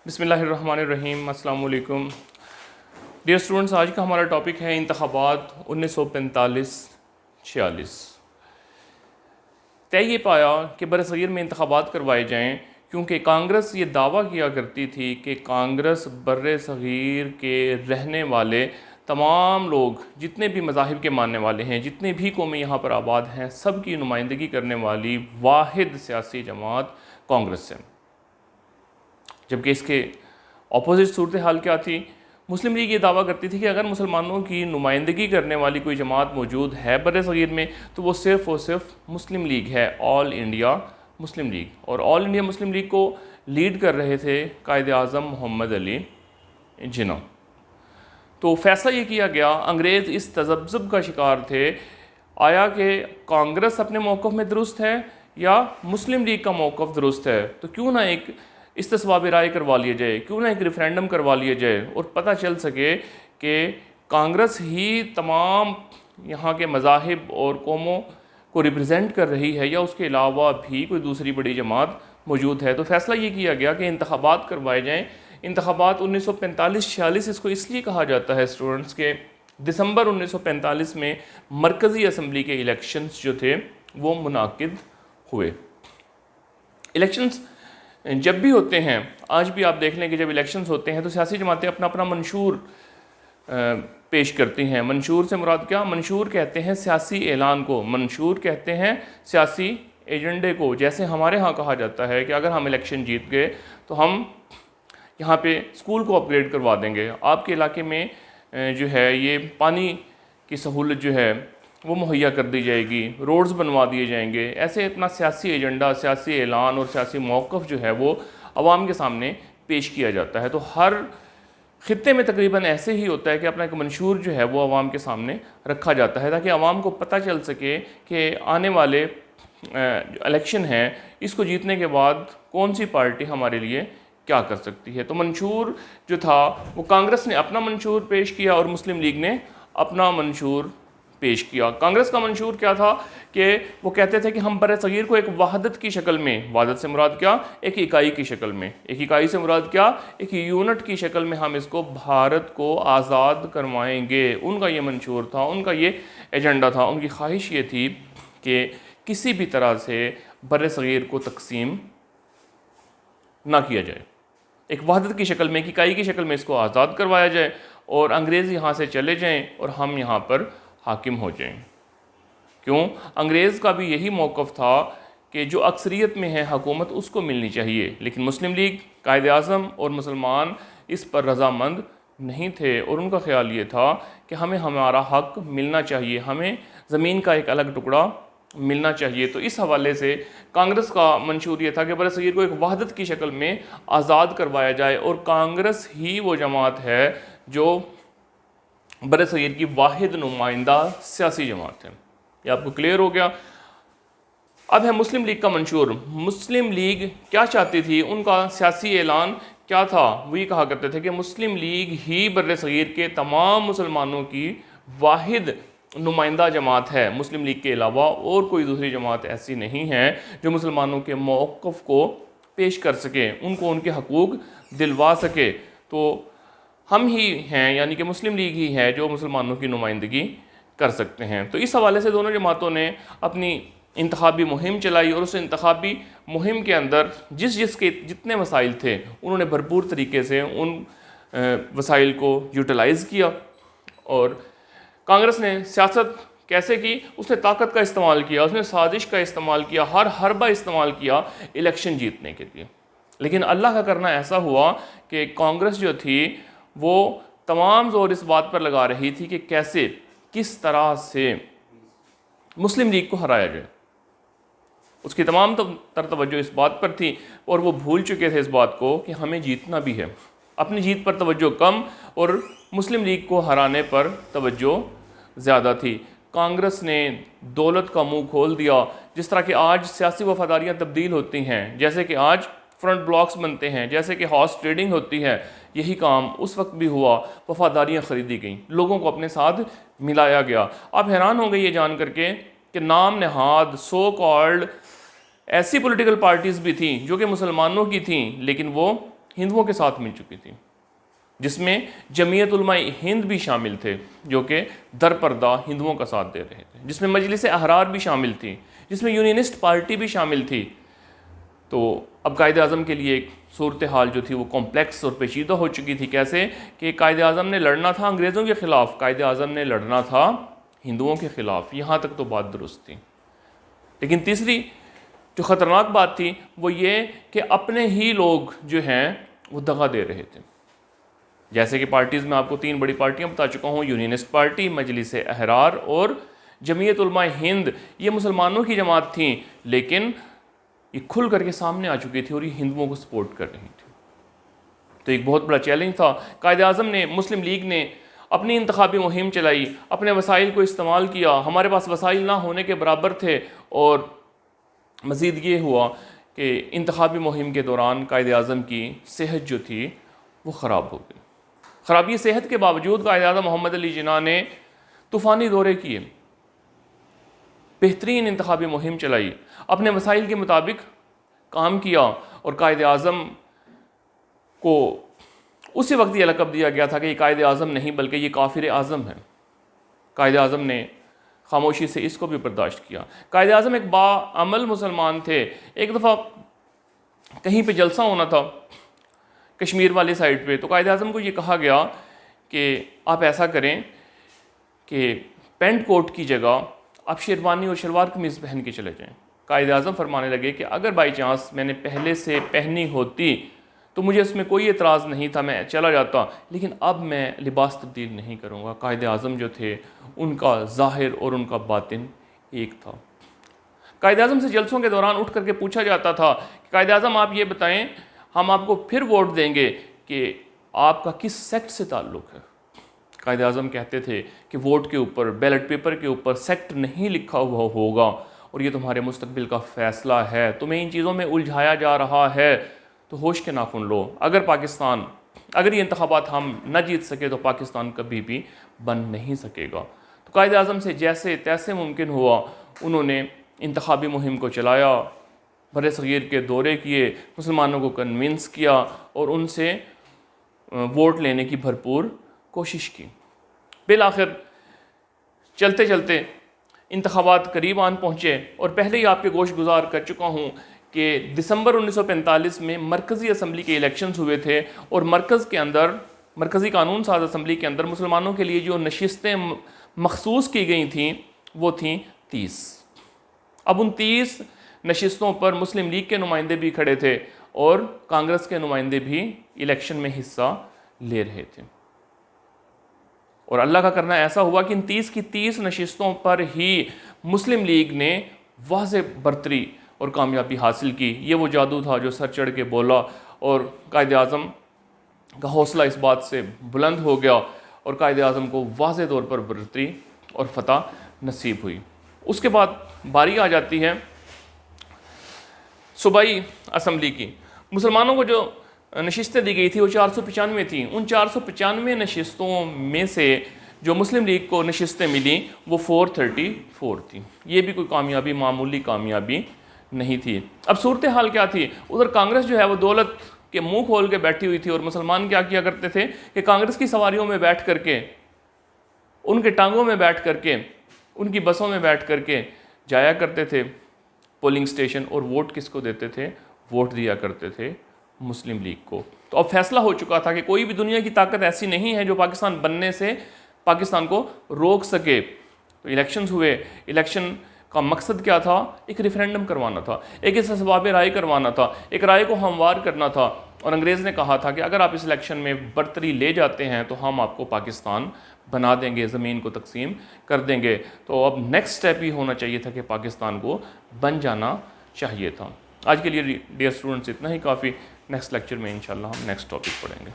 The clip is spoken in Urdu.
بسم اللہ الرحمن الرحیم، السلام علیکم ڈیئر اسٹوڈنٹس۔ آج کا ہمارا ٹاپک ہے انتخابات 1945-46۔ طے یہ پایا کہ برصغیر میں انتخابات کروائے جائیں کیونکہ کانگریس یہ دعویٰ کیا کرتی تھی کہ کانگریس بر صغیر کے رہنے والے تمام لوگ، جتنے بھی مذاہب کے ماننے والے ہیں، جتنے بھی قومیں یہاں پر آباد ہیں، سب کی نمائندگی کرنے والی واحد سیاسی جماعت کانگریس ہے۔ جبکہ اس کے اپوزٹ صورتحال کیا تھی؟ مسلم لیگ یہ دعویٰ کرتی تھی کہ اگر مسلمانوں کی نمائندگی کرنے والی کوئی جماعت موجود ہے بر صغیر میں تو وہ صرف اور صرف مسلم لیگ ہے، آل انڈیا مسلم لیگ۔ اور آل انڈیا مسلم لیگ کو لیڈ کر رہے تھے قائد اعظم محمد علی جناح۔ تو فیصلہ یہ کیا گیا، انگریز اس تذبذب کا شکار تھے، آیا کہ کانگریس اپنے موقف میں درست ہے یا مسلم لیگ کا موقف درست ہے، تو کیوں نہ ایک استصواب رائے کروا لیا جائے، کیوں نہ ایک ریفرینڈم کروا لیا جائے اور پتہ چل سکے کہ کانگریس ہی تمام یہاں کے مذاہب اور قوموں کو ریپرزینٹ کر رہی ہے یا اس کے علاوہ بھی کوئی دوسری بڑی جماعت موجود ہے۔ تو فیصلہ یہ کیا گیا کہ انتخابات کروائے جائیں۔ انتخابات 1945-46 اس کو اس لیے کہا جاتا ہے اسٹوڈنٹس کہ دسمبر 1945 میں مرکزی اسمبلی کے الیکشنز جو تھے وہ منعقد ہوئے۔ الیکشنز جب بھی ہوتے ہیں، آج بھی آپ دیکھ لیں کہ جب الیکشنز ہوتے ہیں تو سیاسی جماعتیں اپنا اپنا منشور پیش کرتی ہیں۔ منشور سے مراد کیا؟ منشور کہتے ہیں سیاسی اعلان کو، منشور کہتے ہیں سیاسی ایجنڈے کو۔ جیسے ہمارے ہاں کہا جاتا ہے کہ اگر ہم الیکشن جیت گئے تو ہم یہاں پہ اسکول کو اپ گریڈ کروا دیں گے، آپ کے علاقے میں جو ہے یہ پانی کی سہولت جو ہے وہ مہیا کر دی جائے گی، روڈز بنوا دیے جائیں گے۔ ایسے اپنا سیاسی ایجنڈا، سیاسی اعلان اور سیاسی موقف جو ہے وہ عوام کے سامنے پیش کیا جاتا ہے۔ تو ہر خطے میں تقریباً ایسے ہی ہوتا ہے کہ اپنا ایک منشور جو ہے وہ عوام کے سامنے رکھا جاتا ہے تاکہ عوام کو پتہ چل سکے کہ آنے والے الیکشن ہیں، اس کو جیتنے کے بعد کون سی پارٹی ہمارے لیے کیا کر سکتی ہے۔ تو منشور جو تھا وہ کانگریس نے اپنا منشور پیش کیا اور مسلم لیگ نے اپنا منشور پیش کیا۔ کانگریس کا منشور کیا تھا کہ وہ کہتے تھے کہ ہم بر صغیر کو ایک وحدت کی شکل میں، وحدت سے مراد کیا؟ ایک اکائی کی شکل میں، ایک اکائی سے مراد کیا؟ ایک یونٹ کی شکل میں ہم اس کو بھارت کو آزاد کروائیں گے۔ ان کا یہ منشور تھا، ان کا یہ ایجنڈا تھا، ان کی خواہش یہ تھی کہ کسی بھی طرح سے بر صغیر کو تقسیم نہ کیا جائے، ایک وحدت کی شکل میں، ایک اکائی کی شکل میں اس کو آزاد کروایا جائے اور انگریز یہاں سے چلے جائیں اور ہم یہاں پر حاکم ہو جائیں۔ کیوں؟ انگریز کا بھی یہی موقف تھا کہ جو اکثریت میں ہے حکومت اس کو ملنی چاہیے، لیکن مسلم لیگ، قائد اعظم اور مسلمان اس پر رضامند نہیں تھے اور ان کا خیال یہ تھا کہ ہمیں ہمارا حق ملنا چاہیے، ہمیں زمین کا ایک الگ ٹکڑا ملنا چاہیے۔ تو اس حوالے سے کانگریس کا منشور یہ تھا کہ بر صغیر کو ایک وحدت کی شکل میں آزاد کروایا جائے اور کانگریس ہی وہ جماعت ہے جو بر صغیر کی واحد نمائندہ سیاسی جماعت ہے۔ یہ آپ کو کلیئر ہو گیا؟ اب ہے مسلم لیگ کا منشور۔ مسلم لیگ کیا چاہتی تھی؟ ان کا سیاسی اعلان کیا تھا؟ وہ یہ کہا کرتے تھے کہ مسلم لیگ ہی بر صغیر کے تمام مسلمانوں کی واحد نمائندہ جماعت ہے۔ مسلم لیگ کے علاوہ اور کوئی دوسری جماعت ایسی نہیں ہے جو مسلمانوں کے موقف کو پیش کر سکے، ان کو ان کے حقوق دلوا سکے۔ تو ہم ہی ہیں، یعنی کہ مسلم لیگ ہی ہے جو مسلمانوں کی نمائندگی کر سکتے ہیں۔ تو اس حوالے سے دونوں جماعتوں نے اپنی انتخابی مہم چلائی اور اس انتخابی مہم کے اندر جس کے جتنے وسائل تھے انہوں نے بھرپور طریقے سے ان وسائل کو یوٹیلائز کیا۔ اور کانگریس نے سیاست کیسے کی؟ اس نے طاقت کا استعمال کیا، اس نے سازش کا استعمال کیا، ہر حربہ استعمال کیا الیکشن جیتنے کے لیے۔ لیکن اللہ کا کرنا ایسا ہوا کہ کانگریس جو تھی وہ تمام زور اس بات پر لگا رہی تھی کہ کس طرح سے مسلم لیگ کو ہرایا جائے۔ اس کی تمام تر توجہ اس بات پر تھی اور وہ بھول چکے تھے اس بات کو کہ ہمیں جیتنا بھی ہے۔ اپنی جیت پر توجہ کم اور مسلم لیگ کو ہرانے پر توجہ زیادہ تھی۔ کانگریس نے دولت کا منہ کھول دیا، جس طرح کہ آج سیاسی وفاداریاں تبدیل ہوتی ہیں، جیسے کہ آج فرنٹ بلاکس بنتے ہیں، جیسے کہ ہارس ٹریڈنگ ہوتی ہے، یہی کام اس وقت بھی ہوا۔ وفاداریاں خریدی گئیں، لوگوں کو اپنے ساتھ ملایا گیا۔ آپ حیران ہوں گے یہ جان کر کے کہ نام نہاد سو کالڈ ایسی پولیٹیکل پارٹیز بھی تھیں جو کہ مسلمانوں کی تھیں لیکن وہ ہندوؤں کے ساتھ مل چکی تھی، جس میں جمعیت علماء ہند بھی شامل تھے جو کہ در پردہ ہندوؤں کا ساتھ دے رہے تھے، جس میں مجلس احرار بھی شامل تھی، جس میں یونینسٹ پارٹی بھی شامل تھی۔ تو اب قائد اعظم کے لیے ایک صورتحال جو تھی وہ کمپلیکس اور پیچیدہ ہو چکی تھی۔ کیسے کہ قائد اعظم نے لڑنا تھا انگریزوں کے خلاف، قائد اعظم نے لڑنا تھا ہندوؤں کے خلاف، یہاں تک تو بات درست تھی۔ لیکن تیسری جو خطرناک بات تھی وہ یہ کہ اپنے ہی لوگ جو ہیں وہ دغا دے رہے تھے۔ جیسے کہ پارٹیز میں آپ کو 3 بڑی پارٹیاں بتا چکا ہوں، یونینسٹ پارٹی، مجلس احرار اور جمعیت علماء ہند، یہ مسلمانوں کی جماعت تھیں، لیکن یہ کھل کر کے سامنے آ چکی تھی اور یہ ہندوؤں کو سپورٹ کر رہی تھی۔ تو ایک بہت بڑا چیلنج تھا۔ قائد اعظم نے، مسلم لیگ نے اپنی انتخابی مہم چلائی، اپنے وسائل کو استعمال کیا، ہمارے پاس وسائل نہ ہونے کے برابر تھے، اور مزید یہ ہوا کہ انتخابی مہم کے دوران قائد اعظم کی صحت جو تھی وہ خراب ہو گئی۔ خرابی صحت کے باوجود قائد اعظم محمد علی جناح نے طوفانی دورے کیے، بہترین انتخابی مہم چلائی، اپنے وسائل کے مطابق کام کیا، اور قائد اعظم کو اسی وقت یہ لقب دیا گیا تھا کہ یہ قائد اعظم نہیں بلکہ یہ کافر اعظم ہے۔ قائد اعظم نے خاموشی سے اس کو بھی برداشت کیا۔ قائد اعظم ایک باعمل مسلمان تھے۔ ایک دفعہ کہیں پہ جلسہ ہونا تھا کشمیر والی سائڈ پہ، تو قائد اعظم کو یہ کہا گیا کہ آپ ایسا کریں کہ پینٹ کوٹ کی جگہ آپ شیروانی اور شلوار قمیض پہن کے چلے جائیں۔ قائد اعظم فرمانے لگے کہ اگر بائی چانس میں نے پہلے سے پہنی ہوتی تو مجھے اس میں کوئی اعتراض نہیں تھا، میں چلا جاتا، لیکن اب میں لباس تبدیل نہیں کروں گا۔ قائد اعظم جو تھے ان کا ظاہر اور ان کا باطن ایک تھا۔ قائد اعظم سے جلسوں کے دوران اٹھ کر کے پوچھا جاتا تھا کہ قائد اعظم آپ یہ بتائیں، ہم آپ کو پھر ووٹ دیں گے کہ آپ کا کس سیکٹ سے تعلق ہے؟ قائد اعظم کہتے تھے کہ ووٹ کے اوپر، بیلٹ پیپر کے اوپر سیکٹ نہیں لکھا ہوا ہوگا، اور یہ تمہارے مستقبل کا فیصلہ ہے، تمہیں ان چیزوں میں الجھایا جا رہا ہے تو ہوش کے ناخن لو۔ اگر یہ انتخابات ہم نہ جیت سکے تو پاکستان کبھی بھی بن نہیں سکے گا۔ تو قائد اعظم سے جیسے تیسے ممکن ہوا انہوں نے انتخابی مہم کو چلایا، بر صغیر کے دورے کیے، مسلمانوں کو کنونس کیا اور ان سے ووٹ لینے کی بھرپور کوشش کی۔ بالآخر چلتے چلتے انتخابات قریب آن پہنچے، اور پہلے ہی آپ کے گوش گزار کر چکا ہوں کہ دسمبر 1945 میں مرکزی اسمبلی کے الیکشنز ہوئے تھے، اور مرکزی قانون ساز اسمبلی کے اندر مسلمانوں کے لیے جو نشستیں مخصوص کی گئی تھیں وہ تھیں 30۔ اب ان 30 نشستوں پر مسلم لیگ کے نمائندے بھی کھڑے تھے اور کانگریس کے نمائندے بھی الیکشن میں حصہ لے رہے تھے، اور اللہ کا کرنا ایسا ہوا کہ ان 30 کی 30 نشستوں پر ہی مسلم لیگ نے واضح برتری اور کامیابی حاصل کی۔ یہ وہ جادو تھا جو سر چڑھ کے بولا، اور قائد اعظم کا حوصلہ اس بات سے بلند ہو گیا، اور قائد اعظم کو واضح طور پر برتری اور فتح نصیب ہوئی۔ اس کے بعد باری آ جاتی ہے صوبائی اسمبلی کی۔ مسلمانوں کو جو نشستیں دی گئی تھی وہ 495 تھیں۔ ان 495 نشستوں میں سے جو مسلم لیگ کو نشستیں ملیں وہ 434 تھیں۔ یہ بھی کوئی کامیابی، معمولی کامیابی نہیں تھی۔ اب صورتحال کیا تھی؟ ادھر کانگریس جو ہے وہ دولت کے منہ کھول کے بیٹھی ہوئی تھی، اور مسلمان کیا کیا کرتے تھے کہ کانگریس کی سواریوں میں بیٹھ کر کے، ان کے ٹانگوں میں بیٹھ کر کے، ان کی بسوں میں بیٹھ کر کے جایا کرتے تھے پولنگ سٹیشن، اور ووٹ کس کو دیتے تھے؟ ووٹ دیا کرتے تھے مسلم لیگ کو۔ تو اب فیصلہ ہو چکا تھا کہ کوئی بھی دنیا کی طاقت ایسی نہیں ہے جو پاکستان بننے سے پاکستان کو روک سکے۔ تو الیکشنز ہوئے۔ الیکشن کا مقصد کیا تھا؟ ایک ریفرینڈم کروانا تھا، ایک اسباب رائے کروانا تھا، ایک رائے کو ہموار کرنا تھا، اور انگریز نے کہا تھا کہ اگر آپ اس الیکشن میں برتری لے جاتے ہیں تو ہم آپ کو پاکستان بنا دیں گے، زمین کو تقسیم کر دیں گے۔ تو اب نیکسٹ سٹیپ ہی ہونا چاہیے تھا کہ پاکستان کو بن جانا چاہیے تھا۔ آج کے لیے ڈیئر اسٹوڈنٹس اتنا ہی کافی۔ نیکسٹ لیکچر میں انشاءاللہ ہم نیکسٹ ٹاپک پڑھیں گے۔